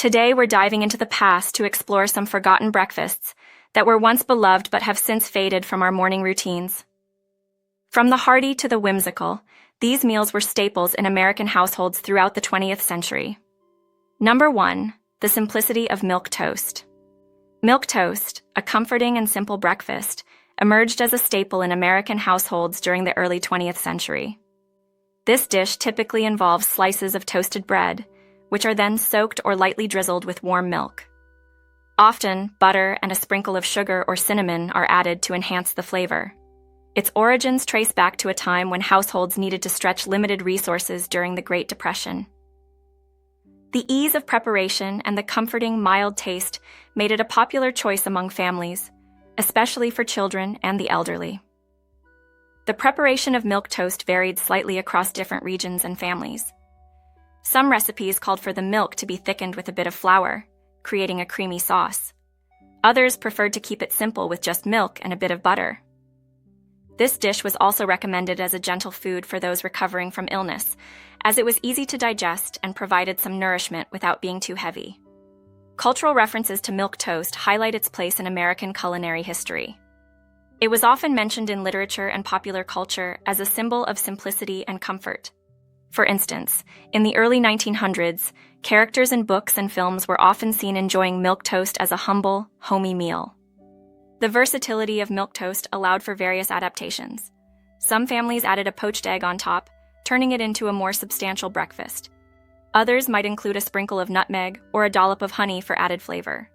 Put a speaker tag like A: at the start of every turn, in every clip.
A: Today, we're diving into the past to explore some forgotten breakfasts that were once beloved but have since faded from our morning routines. From the hearty to the whimsical, these meals were staples in American households throughout the 20th century. Number 1. The simplicity of milk toast. Milk toast, a comforting and simple breakfast, emerged as a staple in American households during the early 20th century. This dish typically involves slices of toasted bread, which are then soaked or lightly drizzled with warm milk. Often, butter and a sprinkle of sugar or cinnamon are added to enhance the flavor. Its origins trace back to a time when households needed to stretch limited resources during the Great Depression. The ease of preparation and the comforting, mild taste made it a popular choice among families, especially for children and the elderly. The preparation of milk toast varied slightly across different regions and families. Some recipes called for the milk to be thickened with a bit of flour, creating a creamy sauce. Others preferred to keep it simple with just milk and a bit of butter. This dish was also recommended as a gentle food for those recovering from illness, as it was easy to digest and provided some nourishment without being too heavy. Cultural references to milk toast highlight its place in American culinary history. It was often mentioned in literature and popular culture as a symbol of simplicity and comfort. For instance, in the early 1900s, characters in books and films were often seen enjoying milk toast as a humble, homey meal. The versatility of milk toast allowed for various adaptations. Some families added a poached egg on top, turning it into a more substantial breakfast. Others might include a sprinkle of nutmeg or a dollop of honey for added flavor.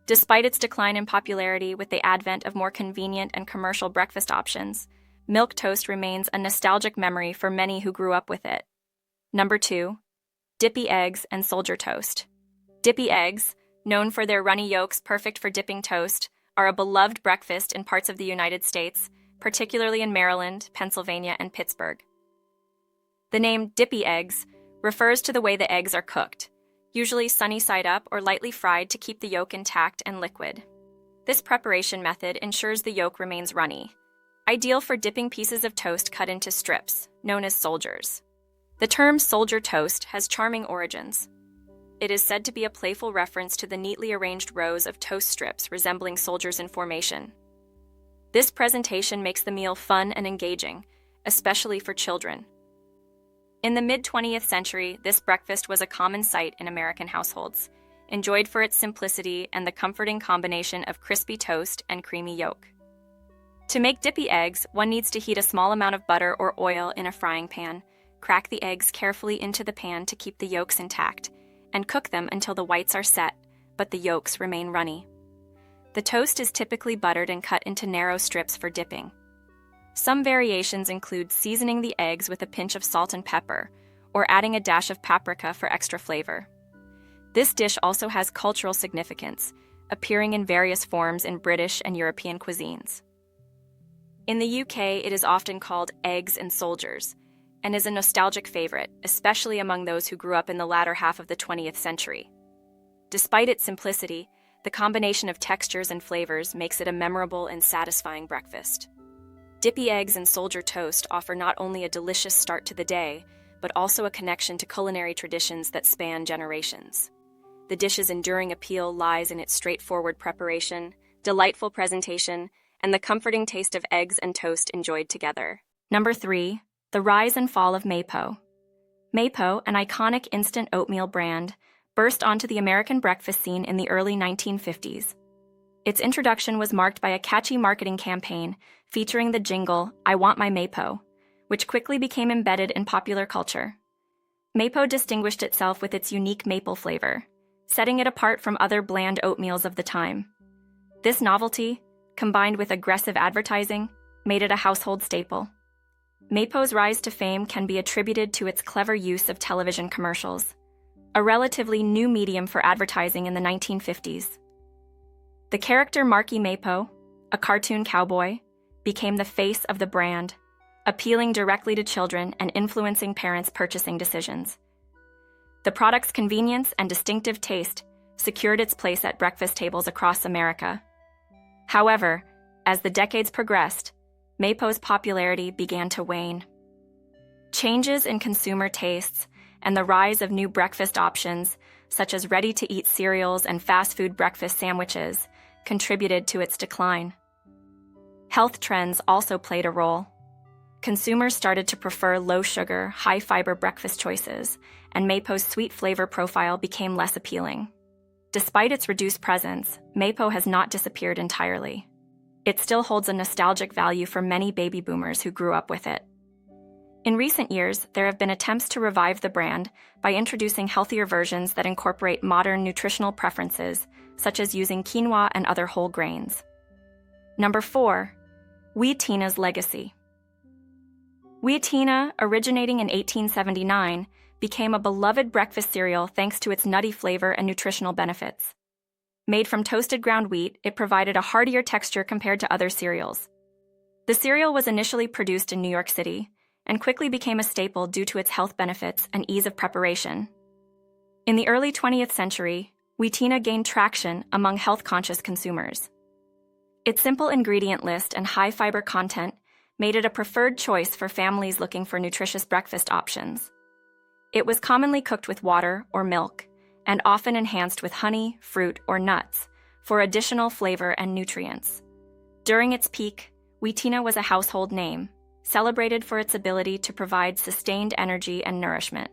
A: Despite its decline in popularity with the advent of more convenient and commercial breakfast options, milk toast remains a nostalgic memory for many who grew up with it. Number 2. Dippy eggs and soldier toast. Dippy eggs, known for their runny yolks perfect for dipping toast, are a beloved breakfast in parts of the United States, particularly in Maryland, Pennsylvania, and Pittsburgh. The name Dippy eggs refers to the way the eggs are cooked, usually sunny side up or lightly fried to keep the yolk intact and liquid. This preparation method ensures the yolk remains runny, ideal for dipping pieces of toast cut into strips, known as soldiers. The term soldier toast has charming origins. It is said to be a playful reference to the neatly arranged rows of toast strips resembling soldiers in formation. This presentation makes the meal fun and engaging, especially for children. In the mid-20th century, this breakfast was a common sight in American households, enjoyed for its simplicity and the comforting combination of crispy toast and creamy yolk. To make dippy eggs, one needs to heat a small amount of butter or oil in a frying pan, crack the eggs carefully into the pan to keep the yolks intact, and cook them until the whites are set, but the yolks remain runny. The toast is typically buttered and cut into narrow strips for dipping. Some variations include seasoning the eggs with a pinch of salt and pepper, or adding a dash of paprika for extra flavor. This dish also has cultural significance, appearing in various forms in British and European cuisines. In the UK, it is often called eggs and soldiers, and is a nostalgic favorite, especially among those who grew up in the latter half of the 20th century. Despite its simplicity, the combination of textures and flavors makes it a memorable and satisfying breakfast. Dippy eggs and soldier toast offer not only a delicious start to the day, but also a connection to culinary traditions that span generations. The dish's enduring appeal lies in its straightforward preparation, delightful presentation, and the comforting taste of eggs and toast enjoyed together. Number 3. The rise and fall of Mapo. Mapo, an iconic instant oatmeal brand, burst onto the American breakfast scene in the early 1950s. Its introduction was marked by a catchy marketing campaign featuring the jingle, "I Want My Mapo," which quickly became embedded in popular culture. Mapo distinguished itself with its unique maple flavor, setting it apart from other bland oatmeals of the time. This novelty, combined with aggressive advertising, made it a household staple. Mapo's rise to fame can be attributed to its clever use of television commercials, a relatively new medium for advertising in the 1950s. The character Marky Mapo, a cartoon cowboy, became the face of the brand, appealing directly to children and influencing parents' purchasing decisions. The product's convenience and distinctive taste secured its place at breakfast tables across America. However, as the decades progressed, Mapo's popularity began to wane. Changes in consumer tastes and the rise of new breakfast options, such as ready-to-eat cereals and fast food breakfast sandwiches, contributed to its decline. Health trends also played a role. Consumers started to prefer low-sugar, high-fiber breakfast choices, and Mapo's sweet flavor profile became less appealing. Despite its reduced presence, Mapo has not disappeared entirely. It still holds a nostalgic value for many baby boomers who grew up with it. In recent years, there have been attempts to revive the brand by introducing healthier versions that incorporate modern nutritional preferences, such as using quinoa and other whole grains. Number 4. Wheatina's legacy. Wheatina, originating in 1879, became a beloved breakfast cereal thanks to its nutty flavor and nutritional benefits. Made from toasted ground wheat, it provided a heartier texture compared to other cereals. The cereal was initially produced in New York City and quickly became a staple due to its health benefits and ease of preparation. In the early 20th century, Wheatina gained traction among health-conscious consumers. Its simple ingredient list and high fiber content made it a preferred choice for families looking for nutritious breakfast options. It was commonly cooked with water or milk, and often enhanced with honey, fruit, or nuts for additional flavor and nutrients. During its peak, Wheatina was a household name, celebrated for its ability to provide sustained energy and nourishment.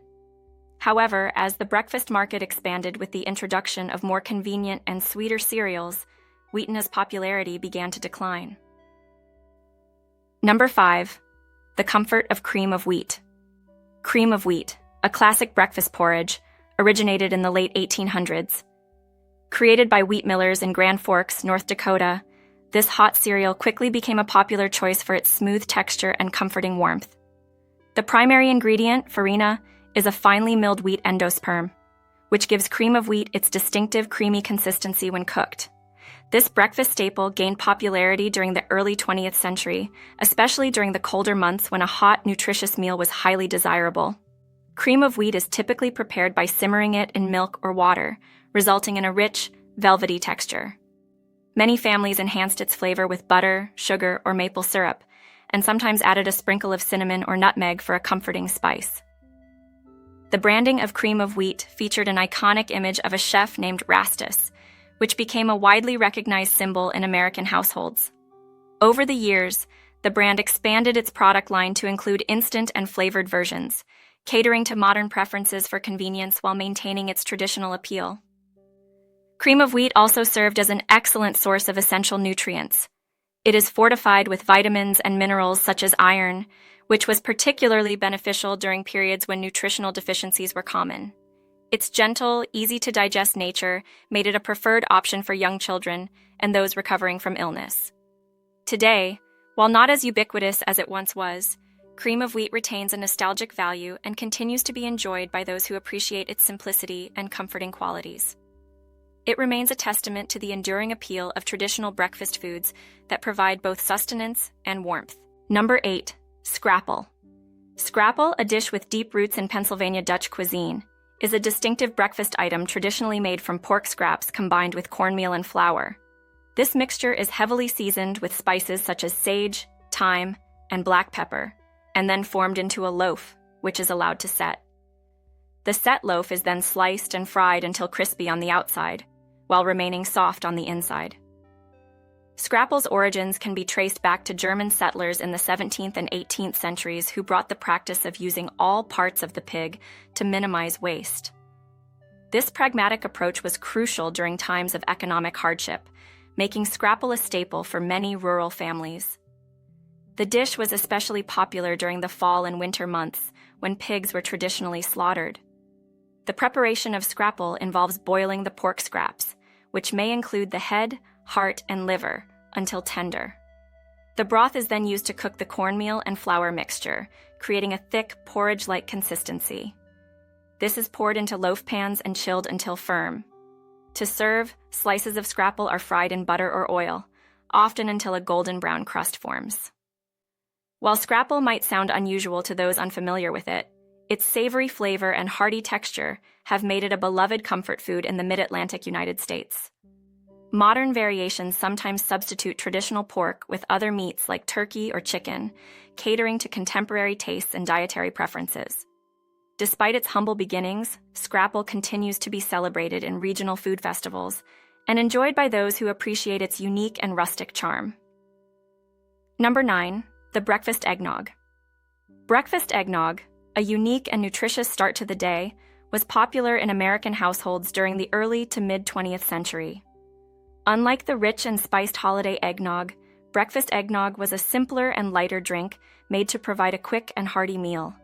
A: However, as the breakfast market expanded with the introduction of more convenient and sweeter cereals, Wheatina's popularity began to decline. Number 5. The comfort of cream of wheat. Cream of wheat, a classic breakfast porridge, originated in the late 1800s. Created by wheat millers in Grand Forks, North Dakota, this hot cereal quickly became a popular choice for its smooth texture and comforting warmth. The primary ingredient, farina, is a finely milled wheat endosperm, which gives cream of wheat its distinctive creamy consistency when cooked. This breakfast staple gained popularity during the early 20th century, especially during the colder months when a hot, nutritious meal was highly desirable. Cream of wheat is typically prepared by simmering it in milk or water, resulting in a rich, velvety texture. Many families enhanced its flavor with butter, sugar, or maple syrup, and sometimes added a sprinkle of cinnamon or nutmeg for a comforting spice. The branding of cream of wheat featured an iconic image of a chef named Rastus, which became a widely recognized symbol in American households. Over the years, the brand expanded its product line to include instant and flavored versions, catering to modern preferences for convenience while maintaining its traditional appeal. Cream of wheat also served as an excellent source of essential nutrients. It is fortified with vitamins and minerals such as iron, which was particularly beneficial during periods when nutritional deficiencies were common. Its gentle, easy-to-digest nature made it a preferred option for young children and those recovering from illness. Today, while not as ubiquitous as it once was, cream of wheat retains a nostalgic value and continues to be enjoyed by those who appreciate its simplicity and comforting qualities. It remains a testament to the enduring appeal of traditional breakfast foods that provide both sustenance and warmth. Number 8. Scrapple. Scrapple, a dish with deep roots in Pennsylvania Dutch cuisine, is a distinctive breakfast item traditionally made from pork scraps combined with cornmeal and flour. This mixture is heavily seasoned with spices such as sage, thyme, and black pepper, and then formed into a loaf, which is allowed to set. The set loaf is then sliced and fried until crispy on the outside, while remaining soft on the inside. Scrapple's origins can be traced back to German settlers in the 17th and 18th centuries who brought the practice of using all parts of the pig to minimize waste. This pragmatic approach was crucial during times of economic hardship, making Scrapple a staple for many rural families. The dish was especially popular during the fall and winter months, when pigs were traditionally slaughtered. The preparation of Scrapple involves boiling the pork scraps, which may include the head, heart, and liver, until tender. The broth is then used to cook the cornmeal and flour mixture, creating a thick, porridge-like consistency. This is poured into loaf pans and chilled until firm. To serve, slices of Scrapple are fried in butter or oil, often until a golden brown crust forms. While Scrapple might sound unusual to those unfamiliar with it, its savory flavor and hearty texture have made it a beloved comfort food in the mid-Atlantic United States. Modern variations sometimes substitute traditional pork with other meats like turkey or chicken, catering to contemporary tastes and dietary preferences. Despite its humble beginnings, Scrapple continues to be celebrated in regional food festivals and enjoyed by those who appreciate its unique and rustic charm. Number 9. The breakfast eggnog. Breakfast eggnog, a unique and nutritious start to the day, was popular in American households during the early to mid-20th century. Unlike the rich and spiced holiday eggnog, breakfast eggnog was a simpler and lighter drink made to provide a quick and hearty meal.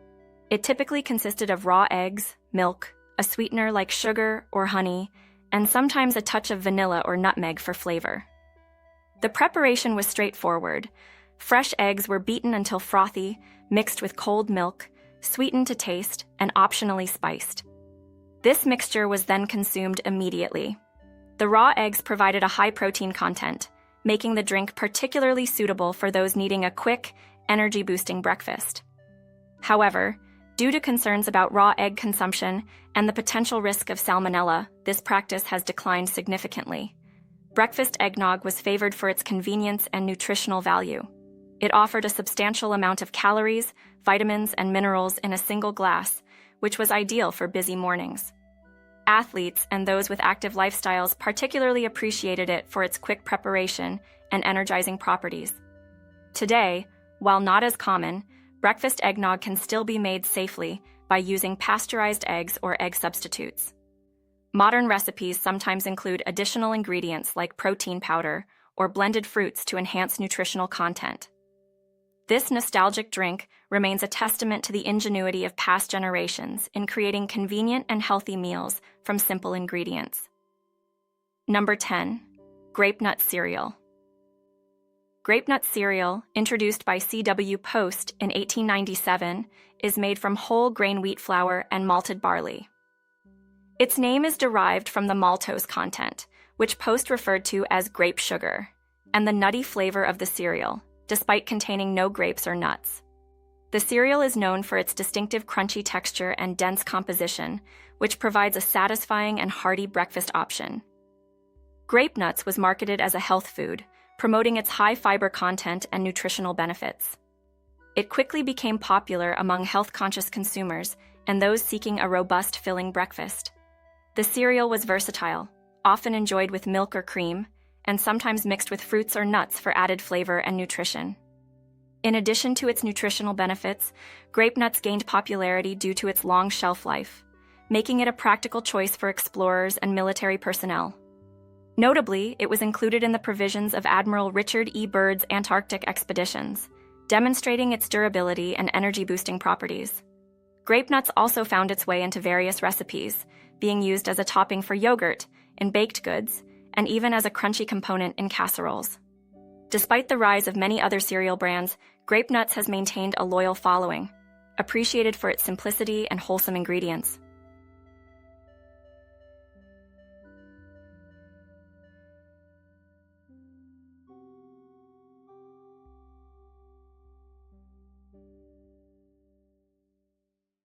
A: It typically consisted of raw eggs, milk, a sweetener like sugar or honey, and sometimes a touch of vanilla or nutmeg for flavor. The preparation was straightforward. Fresh eggs were beaten until frothy, mixed with cold milk, sweetened to taste, and optionally spiced. This mixture was then consumed immediately. The raw eggs provided a high protein content, making the drink particularly suitable for those needing a quick, energy-boosting breakfast. However, due to concerns about raw egg consumption and the potential risk of salmonella, this practice has declined significantly. Breakfast eggnog was favored for its convenience and nutritional value. It offered a substantial amount of calories, vitamins, and minerals in a single glass, which was ideal for busy mornings. Athletes and those with active lifestyles particularly appreciated it for its quick preparation and energizing properties. Today, while not as common, breakfast eggnog can still be made safely by using pasteurized eggs or egg substitutes. Modern recipes sometimes include additional ingredients like protein powder or blended fruits to enhance nutritional content. This nostalgic drink remains a testament to the ingenuity of past generations in creating convenient and healthy meals from simple ingredients. Number 10. Grape Nut Cereal. Grape Nut Cereal, introduced by C.W. Post in 1897, is made from whole grain wheat flour and malted barley. Its name is derived from the maltose content, which Post referred to as grape sugar, and the nutty flavor of the cereal, despite containing no grapes or nuts. The cereal is known for its distinctive crunchy texture and dense composition, which provides a satisfying and hearty breakfast option. Grape Nuts was marketed as a health food, promoting its high fiber content and nutritional benefits. It quickly became popular among health-conscious consumers and those seeking a robust, filling breakfast. The cereal was versatile, often enjoyed with milk or cream, and sometimes mixed with fruits or nuts for added flavor and nutrition. In addition to its nutritional benefits, Grape Nuts gained popularity due to its long shelf life, making it a practical choice for explorers and military personnel. Notably, it was included in the provisions of Admiral Richard E. Byrd's Antarctic expeditions, demonstrating its durability and energy-boosting properties. Grape Nuts also found its way into various recipes, being used as a topping for yogurt, in baked goods, and even as a crunchy component in casseroles. Despite the rise of many other cereal brands, Grape Nuts has maintained a loyal following, appreciated for its simplicity and wholesome ingredients.